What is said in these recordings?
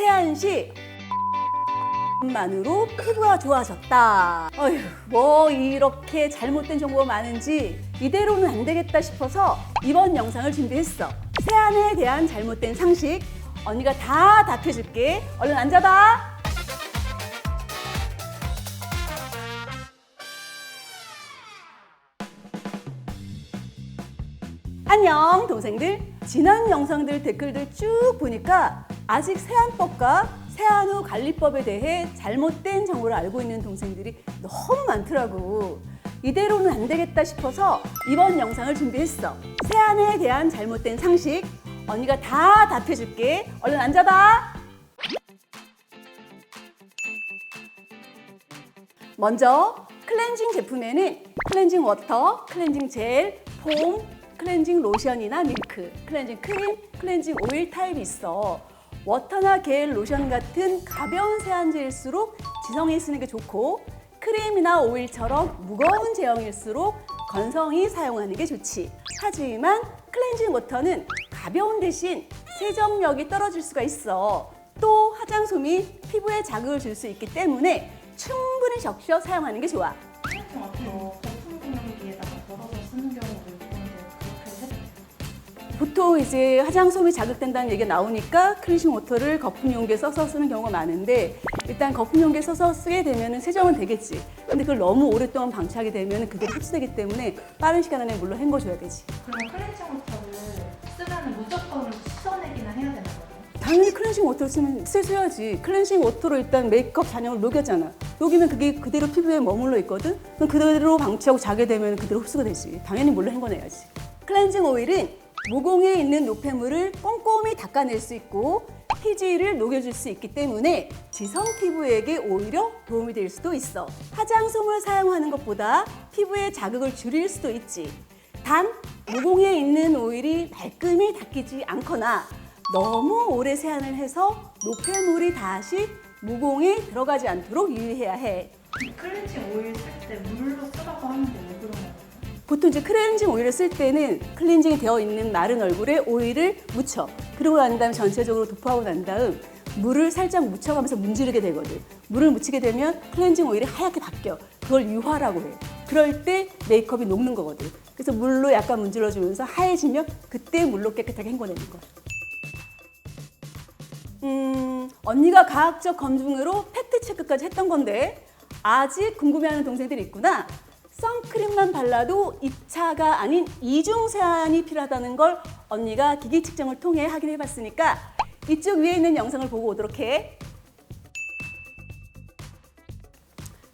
세안 시 만으로 피부가 좋아졌다. 어휴, 뭐 이렇게 잘못된 정보가 많은지 이대로는 안 되겠다 싶어서 이번 영상을 준비했어. 세안에 대한 잘못된 상식 언니가 다 답해줄게. 얼른 앉아봐. 안녕 동생들. 지난 영상들 댓글들 쭉 보니까 아직 세안법과 세안 후 관리법에 대해 잘못된 정보를 알고 있는 동생들이 너무 많더라고. 이대로는 안 되겠다 싶어서 이번 영상을 준비했어. 세안에 대한 잘못된 상식 언니가 다 답해줄게. 얼른 앉아봐. 먼저 클렌징 제품에는 클렌징 워터, 클렌징 젤, 폼, 클렌징 로션이나 밀크, 클렌징 크림, 클렌징 오일 타입이 있어. 워터나 겔, 로션 같은 가벼운 세안제일수록 지성이 쓰는 게 좋고, 크림이나 오일처럼 무거운 제형일수록 건성이 사용하는 게 좋지. 하지만 클렌징 워터는 가벼운 대신 세정력이 떨어질 수가 있어. 또 화장솜이 피부에 자극을 줄 수 있기 때문에 충분히 적셔 사용하는 게 좋아. 클렌징 워터 거품 공용기에다가 덜어서 쓰는 경우도 있는데 그렇게 해도 돼요? 보통 이제 화장솜이 자극된다는 얘기가 나오니까 클렌징 워터를 거품 용기에 써서 쓰는 경우가 많은데, 일단 거품 용기에 써서 쓰게 되면 세정은 되겠지. 근데 그걸 너무 오랫동안 방치하게 되면 그게 흡수되기 때문에 빠른 시간 안에 물로 헹궈줘야 되지. 그러면 클렌징 워터를 쓰면 무조건 씻어내기나 해야 되는 거예요? 당연히 클렌징 워터를 쓰면 쓰셔야지. 클렌징 워터로 일단 메이크업 잔여를 녹였잖아. 녹이면 그게 그대로 피부에 머물러 있거든. 그럼 그대로 방치하고 자게 되면 그대로 흡수가 되지. 당연히 물로 헹궈내야지. 클렌징 오일은 모공에 있는 노폐물을 꼼꼼히 닦아낼 수 있고 피지를 녹여줄 수 있기 때문에 지성 피부에게 오히려 도움이 될 수도 있어. 화장솜을 사용하는 것보다 피부에 자극을 줄일 수도 있지. 단 모공에 있는 오일이 말끔히 닦이지 않거나 너무 오래 세안을 해서 노폐물이 다시 모공에 들어가지 않도록 유의해야 해. 클렌징 오일 쓸 때 물로 쓰라고 하는데 왜 그런 거예요? 보통 이제 클렌징 오일을 쓸 때는 클렌징이 되어 있는 마른 얼굴에 오일을 묻혀. 그러고 난 다음에 전체적으로 도포하고 난 다음 물을 살짝 묻혀가면서 문지르게 되거든. 물을 묻히게 되면 클렌징 오일이 하얗게 바뀌어. 그걸 유화라고 해. 그럴 때 메이크업이 녹는 거거든. 그래서 물로 약간 문질러주면서 하얘지면 그때 물로 깨끗하게 헹궈내는 거야. 언니가 과학적 검증으로 팩트 체크까지 했던 건데 아직 궁금해하는 동생들이 있구나. 선크림만 발라도 2차가 아닌 이중 세안이 필요하다는 걸 언니가 기기 측정을 통해 확인해 봤으니까 이쪽 위에 있는 영상을 보고 오도록 해.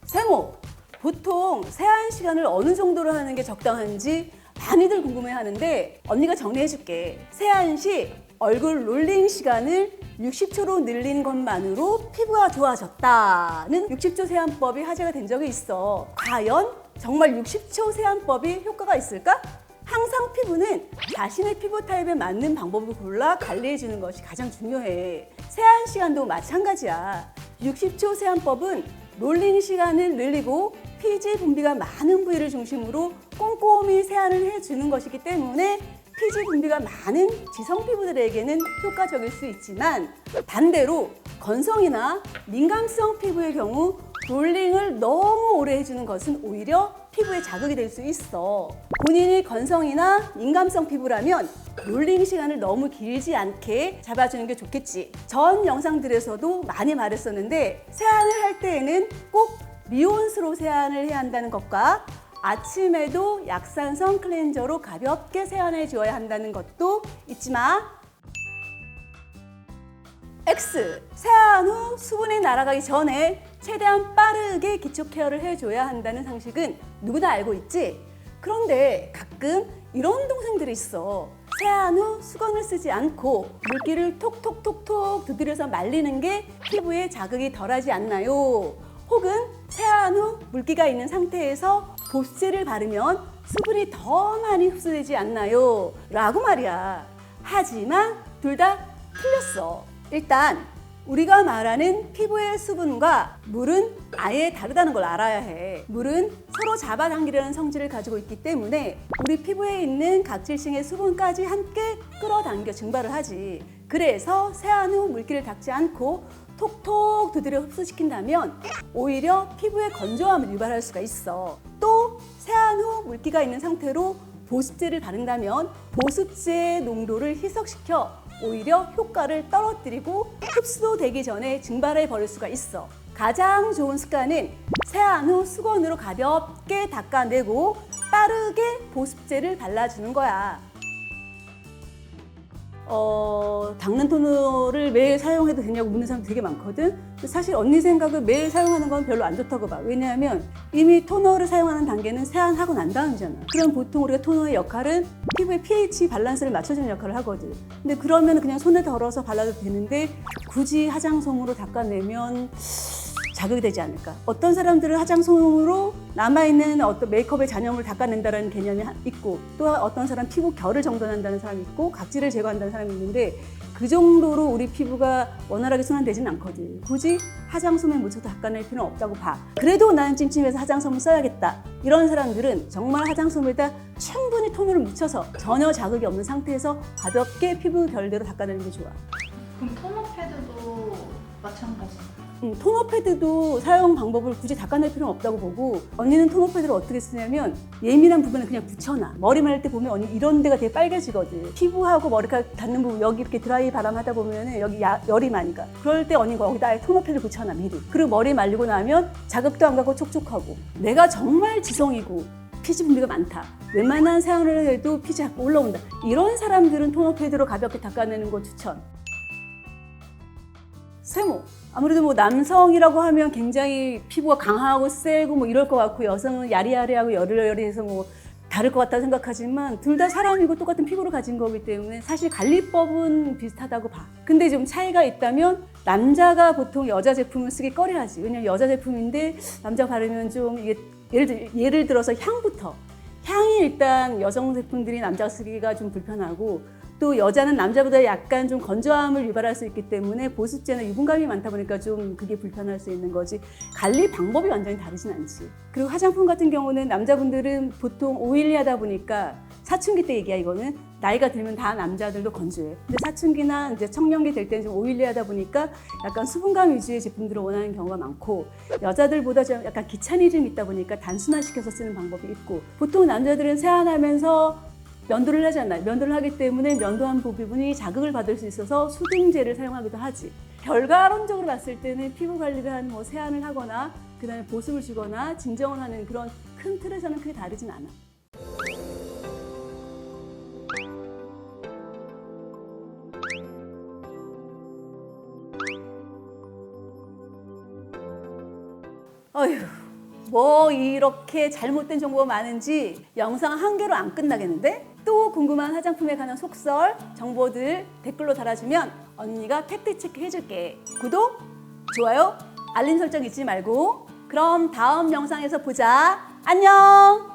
세모, 보통 세안 시간을 어느 정도로 하는 게 적당한지 많이들 궁금해 하는데 언니가 정리해 줄게. 세안 시 얼굴 롤링 시간을 60초로 늘린 것만으로 피부가 좋아졌다는 60초 세안법이 화제가 된 적이 있어. 과연 정말 60초 세안법이 효과가 있을까? 항상 피부는 자신의 피부 타입에 맞는 방법을 골라 관리해 주는 것이 가장 중요해. 세안 시간도 마찬가지야. 60초 세안법은 롤링 시간을 늘리고 피지 분비가 많은 부위를 중심으로 꼼꼼히 세안을 해주는 것이기 때문에 피지 분비가 많은 지성 피부들에게는 효과적일 수 있지만, 반대로 건성이나 민감성 피부의 경우 롤링을 너무 오래 해주는 것은 오히려 피부에 자극이 될 수 있어. 본인이 건성이나 민감성 피부라면 롤링 시간을 너무 길지 않게 잡아주는 게 좋겠지. 전 영상들에서도 많이 말했었는데 세안을 할 때에는 꼭 미온수로 세안을 해야 한다는 것과 아침에도 약산성 클렌저로 가볍게 세안해 주어야 한다는 것도 잊지 마. X. 세안 후 수분이 날아가기 전에 최대한 빠르게 기초 케어를 해줘야 한다는 상식은 누구나 알고 있지? 그런데 가끔 이런 동생들이 있어. 세안 후 수건을 쓰지 않고 물기를 톡톡톡톡 두드려서 말리는 게 피부에 자극이 덜하지 않나요? 혹은 세안 후 물기가 있는 상태에서 보습제를 바르면 수분이 더 많이 흡수되지 않나요? 라고 말이야. 하지만 둘 다 틀렸어. 일단 우리가 말하는 피부의 수분과 물은 아예 다르다는 걸 알아야 해. 물은 서로 잡아당기려는 성질을 가지고 있기 때문에 우리 피부에 있는 각질층의 수분까지 함께 끌어당겨 증발을 하지. 그래서 세안 후 물기를 닦지 않고 톡톡 두드려 흡수시킨다면 오히려 피부의 건조함을 유발할 수가 있어. 또 세안 후 물기가 있는 상태로 보습제를 바른다면 보습제의 농도를 희석시켜 오히려 효과를 떨어뜨리고 흡수되기 전에 증발해 버릴 수가 있어. 가장 좋은 습관은 세안 후 수건으로 가볍게 닦아내고 빠르게 보습제를 발라주는 거야. 닦는 토너를 매일 사용해도 되냐고 묻는 사람 되게 많거든. 근데 사실 언니 생각은 매일 사용하는 건 별로 안 좋다고 봐. 왜냐하면 이미 토너를 사용하는 단계는 세안하고 난 다음이잖아. 그럼 보통 우리가 토너의 역할은 피부의 pH 밸런스를 맞춰주는 역할을 하거든. 근데 그러면 그냥 손에 덜어서 발라도 되는데 굳이 화장솜으로 닦아내면 자극이 되지 않을까. 어떤 사람들은 화장솜으로 남아있는 어떤 메이크업의 잔여물을 닦아낸다는 개념이 있고, 또 어떤 사람 피부 결을 정돈한다는 사람이 있고, 각질을 제거한다는 사람이 있는데 그 정도로 우리 피부가 원활하게 순환되지는 않거든. 굳이 화장솜에 묻혀서 닦아낼 필요는 없다고 봐. 그래도 나는 찜찜해서 화장솜을 써야겠다. 이런 사람들은 정말 화장솜에다 충분히 토너를 묻혀서 전혀 자극이 없는 상태에서 가볍게 피부 결대로 닦아내는 게 좋아. 그럼 토너 패드도 마찬가지. 토너 패드도 사용 방법을 굳이 닦아낼 필요는 없다고 보고, 언니는 토너 패드를 어떻게 쓰냐면 예민한 부분은 그냥 붙여놔. 머리 말릴 때 보면 언니 이런 데가 되게 빨개지거든. 피부하고 머리카락 닿는 부분 여기 이렇게 드라이 바람 하다 보면은 여기 열이 많이 가. 그럴 때 언니가 여기다 아예 토너 패드를 붙여놔 미리. 그리고 머리 말리고 나면 자극도 안 가고 촉촉하고. 내가 정말 지성이고 피지 분비가 많다. 웬만한 세안을 해도 피지 자꾸 올라온다. 이런 사람들은 토너 패드로 가볍게 닦아내는 거 추천. 세모. 아무래도 뭐 남성이라고 하면 굉장히 피부가 강하고 세고 뭐 이럴 것 같고, 여성은 야리야리하고 여리여리해서 뭐 다를 것 같다고 생각하지만 둘 다 사람이고 똑같은 피부를 가진 거기 때문에 사실 관리법은 비슷하다고 봐. 근데 좀 차이가 있다면 남자가 보통 여자 제품을 쓰기 꺼려하지. 왜냐면 여자 제품인데 남자 바르면 좀 이게 예를 들어서 향부터. 향이 일단 여성 제품들이 남자가 쓰기가 좀 불편하고, 또 여자는 남자보다 약간 좀 건조함을 유발할 수 있기 때문에 보습제나 유분감이 많다 보니까 좀 그게 불편할 수 있는 거지. 관리 방법이 완전히 다르진 않지. 그리고 화장품 같은 경우는 남자분들은 보통 오일리하다 보니까, 사춘기 때 얘기야 이거는. 나이가 들면 다 남자들도 건조해. 근데 사춘기나 이제 청년기 될 때는 좀 오일리하다 보니까 약간 수분감 위주의 제품들을 원하는 경우가 많고, 여자들보다 좀 약간 귀차니즘이 있다 보니까 단순화시켜서 쓰는 방법이 있고, 보통 남자들은 세안하면서 면도를 하잖아요. 면도를 하기 때문에 면도한 부분이 자극을 받을 수 있어서 수딩젤을 사용하기도 하지. 결과론적으로 봤을 때는 피부 관리를 한 뭐 세안을 하거나 그다음에 보습을 주거나 진정을 하는 그런 큰 틀에서는 크게 다르진 않아. 어휴, 뭐 이렇게 잘못된 정보가 많은지 영상 한 개로 안 끝나겠는데? 또 궁금한 화장품에 관한 속설, 정보들 댓글로 달아주면 언니가 팩트체크 해줄게. 구독, 좋아요, 알림 설정 잊지 말고. 그럼 다음 영상에서 보자. 안녕!